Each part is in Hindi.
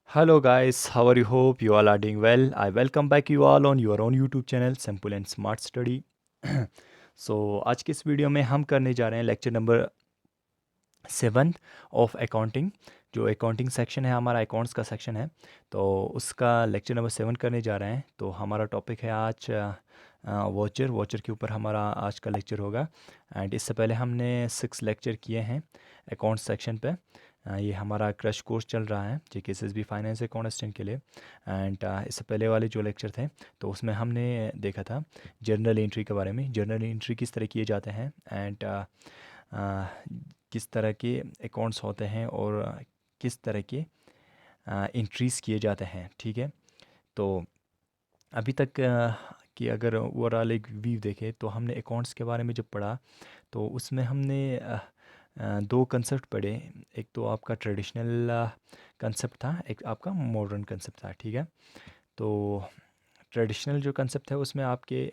Hello guys, how are you? Hope you all are doing well. I welcome back you all on your own YouTube channel Simple and Smart Study. आज के इस वीडियो में हम करने जा रहे हैं लेक्चर नंबर 7 ऑफ अकाउंटिंग। जो अकाउंटिंग सेक्शन है हमारा अकाउंट्स का सेक्शन है, तो उसका लेक्चर नंबर 7 करने जा रहे हैं। तो हमारा टॉपिक है आज वॉचर वॉचर के ऊपर हमारा आज का लेक्चर होगा। एंड इससे पहले हमने 6 लेक्चर किए हैं अकाउंट्स सेक्शन पे। ये हमारा क्रश कोर्स चल रहा है JKSSB फाइनेंस अकाउंटेंट के लिए। एंड इससे पहले वाले जो लेक्चर थे तो उसमें हमने देखा था जर्नल एंट्री के बारे में। जर्नल एंट्री किस तरह किए जाते हैं एंड किस तरह के अकाउंट्स होते हैं और किस तरह के एंट्रीज किए जाते हैं। ठीक है, तो अभी तक कि अगर ओवरऑल एक व्यू देखें तो हमने अकाउंट्स के बारे में जब पढ़ा तो उसमें हमने दो कंसेप्ट पढ़े। एक तो आपका ट्रेडिशनल कंसेप्ट था, एक आपका मॉडर्न कंसेप्ट था। ठीक है, तो ट्रेडिशनल जो कंसेप्ट है उसमें आपके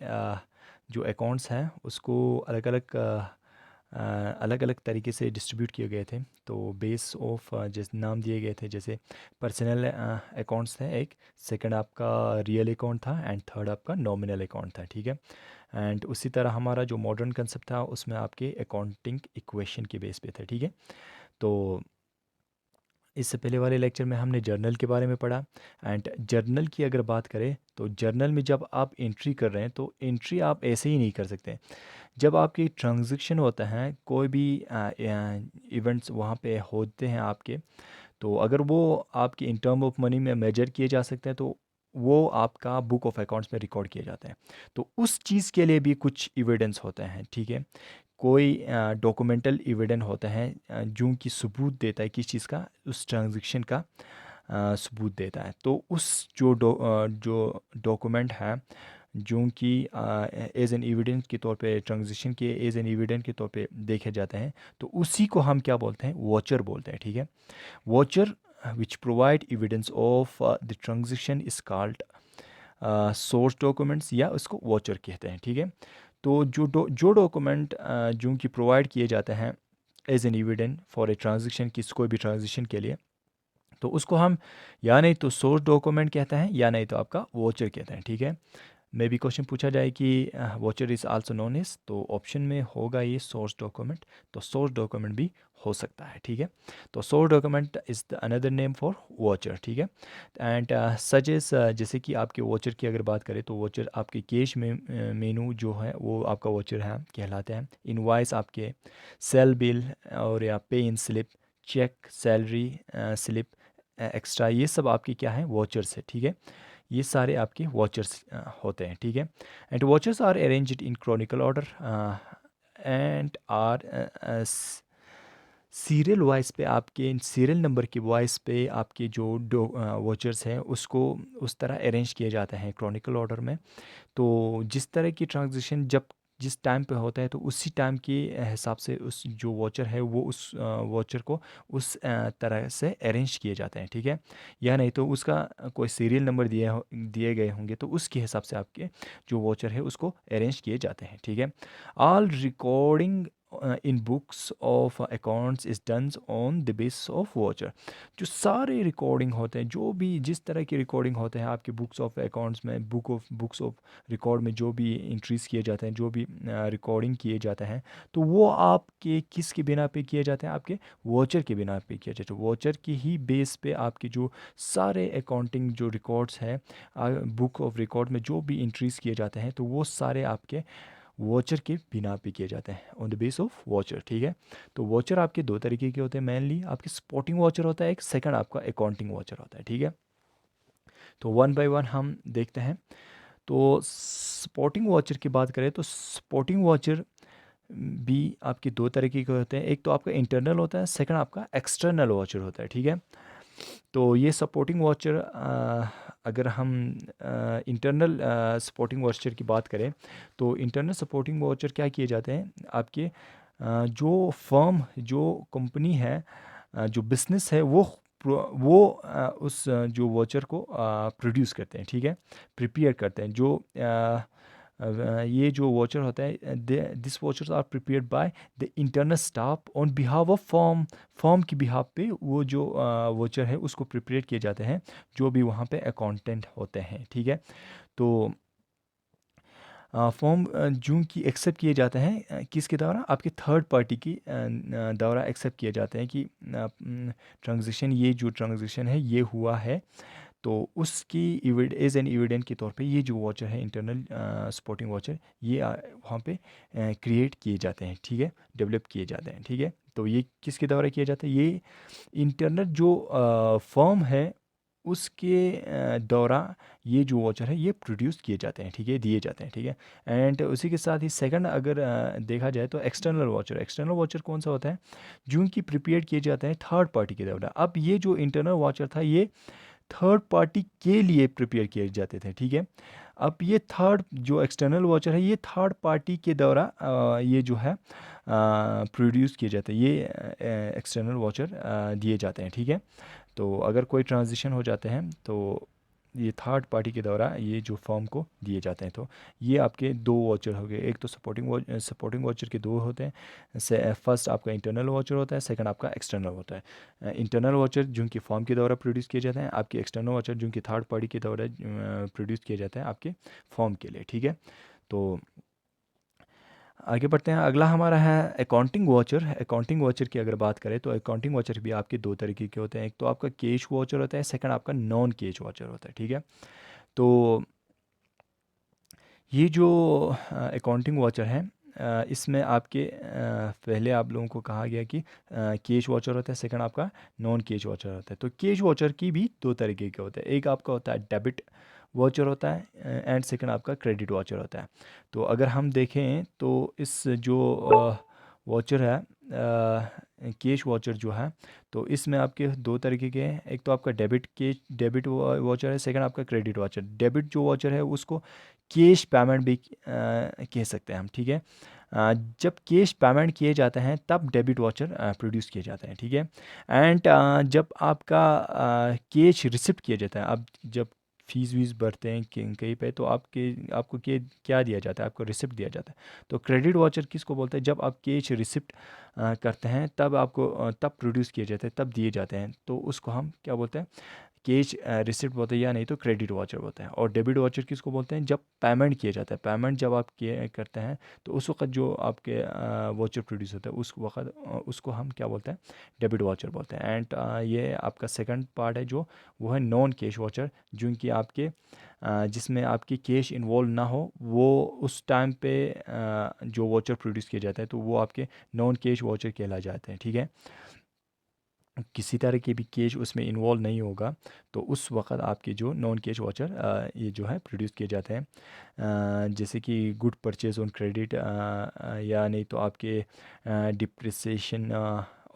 जो अकाउंट्स हैं उसको अलग अलग अलग अलग तरीके से डिस्ट्रीब्यूट किए गए थे। तो बेस ऑफ जैसे नाम दिए गए थे, जैसे पर्सनल अकाउंट्स थे एक, सेकंड आपका रियल अकाउंट था एंड थर्ड आपका नॉमिनल अकाउंट था। ठीक है, एंड उसी तरह हमारा जो मॉडर्न कंसेप्ट था उसमें आपके अकाउंटिंग इक्वेशन के बेस पे थे। ठीक है, तो इससे पहले वाले लेक्चर में हमने जर्नल के बारे में पढ़ा। एंड जर्नल की अगर बात करें तो जर्नल में जब आप एंट्री कर रहे हैं तो एंट्री आप ऐसे ही नहीं कर सकते। जब आपकी ट्रांजैक्शन होता है, कोई भी इवेंट्स वहाँ पे होते हैं आपके, तो अगर वो आपके इन टर्म ऑफ मनी में मेजर किए जा सकते हैं तो वो आपका बुक ऑफ अकाउंट्स में रिकॉर्ड किए जाते हैं। तो उस चीज़ के लिए भी कुछ एविडेंस होते हैं। ठीक है, कोई डॉक्यूमेंटल एविडेंस होता है जो कि सबूत देता है किस चीज़ का, उस ट्रांजैक्शन का सबूत देता है। तो उस जो डॉक्यूमेंट है जो कि एज एन एविडेंस के तौर पे, ट्रांजैक्शन के एज एन एविडेंस के तौर पे देखे जाते हैं, तो उसी को हम क्या बोलते हैं, वॉचर बोलते हैं। ठीक है, watcher which provide evidence of the transaction is called source documents, या उसको वॉचर कहते हैं। ठीक है, तो जो डॉक्यूमेंट जो कि प्रोवाइड किए जाते हैं as an evidence for a transaction, किस कोई भी ट्रांजैक्शन के लिए, तो उसको हम या नहीं तो सोर्स डॉक्यूमेंट कहते हैं या नहीं तो आपका वॉचर कहते हैं। ठीक है, मे भी क्वेश्चन पूछा जाए कि voucher is also known as, तो ऑप्शन में होगा ये सोर्स डॉक्यूमेंट। तो सोर्स डॉक्यूमेंट भी हो सकता है। ठीक है, तो source document is the another name for voucher. ठीक है, एंड सच इज जैसे कि आपके वॉचर की अगर बात करें तो वॉचर आपके कैश में मेनू जो है वो आपका वॉचर है कहलाते हैं। इनवॉइस आपके, सेल बिल और या pay in slip, cheque, salary slip, extra, ये सब आपके क्या है, वॉचर्स है। ठीक है, ये सारे आपके वॉचर्स होते हैं। ठीक है, and vouchers are arranged in chronicle order and are serial wise पे, आपके सीरियल नंबर की वाइज पे आपके जो वॉचर्स हैं उसको उस तरह अरेंज किए जाते हैं क्रॉनिकल ऑर्डर में। तो जिस तरह की ट्रांजेक्शन जब जिस टाइम पे होता है तो उसी टाइम के हिसाब से उस जो वॉचर है वो उस वॉचर को उस तरह से अरेंज किए जाते हैं। ठीक है, या नहीं तो उसका कोई सीरियल नंबर दिए गए होंगे तो उसके हिसाब से आपके जो वॉचर है उसको अरेंज किए जाते हैं। ठीक है, all recording in books of accounts is done on the basis of watcher. जो सारे रिकॉर्डिंग होते हैं, जो भी जिस तरह की रिकॉर्डिंग होते हैं आपके बुक्स ऑफ अकाउंट्स में, बुक्स ऑफ रिकॉर्ड में जो भी इंट्रीज किए जाते हैं, जो भी रिकॉर्डिंग किए जाते हैं, तो वो आपके किस के बिना पे किए जाते हैं, आपके वॉचर के बिना पे किए जाते हैं। वॉचर की ही बेस पे आपके जो सारे अकाउंटिंग जो रिकॉर्ड्स हैं, बुक ऑफ रिकॉर्ड में जो भी इंट्रीज किए जाते हैं, तो वो सारे आपके वॉचर के बिना पे किए जाते हैं, on the base of watcher. ठीक है, तो वॉचर आपके दो तरीके के होते हैं मेनली, आपके स्पॉटिंग वॉचर होता है एक, सेकंड आपका अकाउंटिंग वॉचर होता है। ठीक है, तो वन बाय वन हम देखते हैं। तो स्पॉटिंग वॉचर की बात करें तो स्पॉटिंग वॉचर भी आपके दो तरीके के होते हैं। एक तो आपका इंटरनल होता है, सेकंड आपका एक्सटर्नल वॉचर होता है। ठीक है, तो ये सपोर्टिंग वॉचर अगर हम इंटरनल सपोर्टिंग वॉचर की बात करें तो इंटरनल सपोर्टिंग वॉचर क्या किए जाते हैं, आपके जो फर्म, जो कंपनी है, जो बिजनेस है, जो वॉचर को प्रोड्यूस करते हैं। ठीक है, प्रिपेयर करते हैं, जो ये जो वॉचर होता है, this vouchers are prepared by the internal staff on behalf of form की बिहाफ पे वो जो वॉचर है उसको प्रिपेयर किए जाते हैं, जो भी वहाँ पे अकाउंटेंट होते हैं, ठीक है। तो फॉर्म जो कि एक्सेप्ट किए जाते हैं किसके द्वारा, आपके थर्ड पार्टी की द्वारा एक्सेप्ट किए जाते हैं कि ट्रांजेक्शन, ये जो ट्रांजेक्शन है ये हुआ है, तो उसकी एज एन एविडेंस के तौर पे ये जो वॉचर है इंटरनल सपोर्टिंग वॉचर, ये वहाँ पे क्रिएट किए जाते हैं, ठीक है, डेवलप किए जाते हैं, ठीक है। तो ये किसके द्वारा किया जाता है, ये इंटरनल जो फर्म है उसके द्वारा ये जो वॉचर है ये प्रोड्यूस किए जाते हैं, ठीक है, दिए जाते हैं, ठीक है। एंड उसी के साथ ही सेकंड अगर देखा जाए तो एक्सटर्नल वॉचर कौन सा होता है, जो कि प्रिपेयर किए जाते हैं थर्ड पार्टी के द्वारा। अब ये जो इंटरनल वॉचर था ये थर्ड पार्टी के लिए प्रिपेयर किए जाते थे, ठीक है। अब ये थर्ड जो एक्सटर्नल वॉचर है ये थर्ड पार्टी के द्वारा ये जो है प्रोड्यूस किए जाते हैं, ये एक्सटर्नल वॉचर दिए जाते हैं, ठीक है। तो अगर कोई ट्रांजिशन हो जाते हैं तो ये थर्ड पार्टी के द्वारा ये जो फॉर्म को दिए जाते हैं। तो ये आपके दो वॉचर हो गए, एक तो सपोर्टिंग वॉचर के दो होते हैं, फर्स्ट आपका इंटरनल वॉचर होता है, सेकंड आपका एक्सटर्नल होता है। इंटरनल वॉचर जो कि फॉर्म के द्वारा प्रोड्यूस किए जाते हैं, आपके एक्सटर्नल वॉचर जो कि थर्ड पार्टी के द्वारा प्रोड्यूस किए जाते हैं आपके फॉर्म के लिए, ठीक है। तो आगे बढ़ते हैं, अगला हमारा है अकाउंटिंग वॉचर की अगर बात करें तो अकाउंटिंग वॉचर भी आपके दो तरीके के होते हैं, एक तो आपका कैश वॉचर होता है, सेकंड आपका नॉन कैश वॉचर होता है, ठीक है। तो ये जो अकाउंटिंग वॉचर है इसमें आपके पहले आप लोगों को कहा गया कि कैश वॉचर होता है, सेकंड आपका नॉन कैश वॉचर होता है। तो कैश वॉचर की भी दो तरीके के होते हैं, एक आपका होता है डेबिट वॉचर होता है एंड सेकंड आपका क्रेडिट वॉचर होता है। तो अगर हम देखें तो इस जो वॉचर है कैश वॉचर जो है, तो इसमें आपके दो तरीके के हैं, एक तो आपका डेबिट वॉचर है, सेकंड आपका क्रेडिट वॉचर। डेबिट जो वॉचर है उसको कैश पेमेंट भी कह सकते हैं हम, ठीक है। जब कैश पेमेंट किए जाते हैं तब डेबिट वॉचर प्रोड्यूस किए जाते हैं, ठीक है। एंड जब आपका कैश रिसिप्ट किया जाता है, अब जब फीस वीस भरते हैं कहीं पे तो आपको क्या दिया जाता है, आपको रिसिप्ट दिया जाता है। तो क्रेडिट वॉचर किसको बोलते हैं, जब आप कैश रिसिप्ट करते हैं तब आपको तब प्रोड्यूस किए जाते हैं, तब दिए जाते हैं, तो उसको हम क्या बोलते हैं, कैश रिसिप्ट बोलते हैं, या नहीं तो क्रेडिट वॉचर बोलते हैं। और डेबिट वॉचर किसको बोलते हैं, जब पेमेंट किया जाता है, पेमेंट जब आप किए करते हैं तो उस वक्त जो आपके वॉचर प्रोड्यूस होता है उस वक्त उसको हम क्या बोलते हैं, डेबिट वॉचर बोलते हैं। एंड ये आपका सेकंड पार्ट है जो वो है नॉन कैश वॉचर, जो कि आपके जिसमें आपकी कैश इन्वॉल्व ना हो, वो उस टाइम पे जो वॉचर प्रोड्यूस किए जाते हैं तो वो आपके नॉन कैश वॉचर कहला जाते हैं, ठीक है। किसी तरह के भी कैश उसमें इन्वॉल्व नहीं होगा, तो उस वक्त आपके जो नॉन कैश वॉचर ये जो है प्रोड्यूस किए जाते हैं, जैसे कि गुड परचेज ऑन क्रेडिट, या नहीं तो आपके डिप्रिसिएशन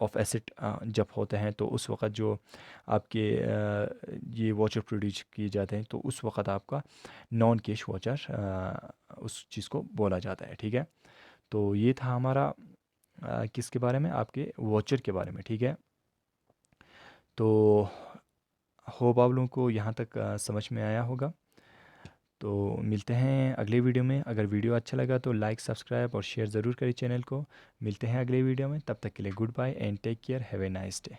ऑफ एसेट जब होते हैं तो उस वक्त जो आपके ये वॉचर प्रोड्यूस किए जाते हैं तो उस वक्त आपका नॉन कैश वॉचर उस चीज़ को बोला जाता है, ठीक है। तो ये था हमारा किसके बारे में, आपके वॉचर के बारे में, ठीक है। तो होप आप लोगों को यहाँ तक समझ में आया होगा। तो मिलते हैं अगले वीडियो में, अगर वीडियो अच्छा लगा तो लाइक सब्सक्राइब और शेयर ज़रूर करें चैनल को। मिलते हैं अगले वीडियो में, तब तक के लिए goodbye and take care, have a nice day.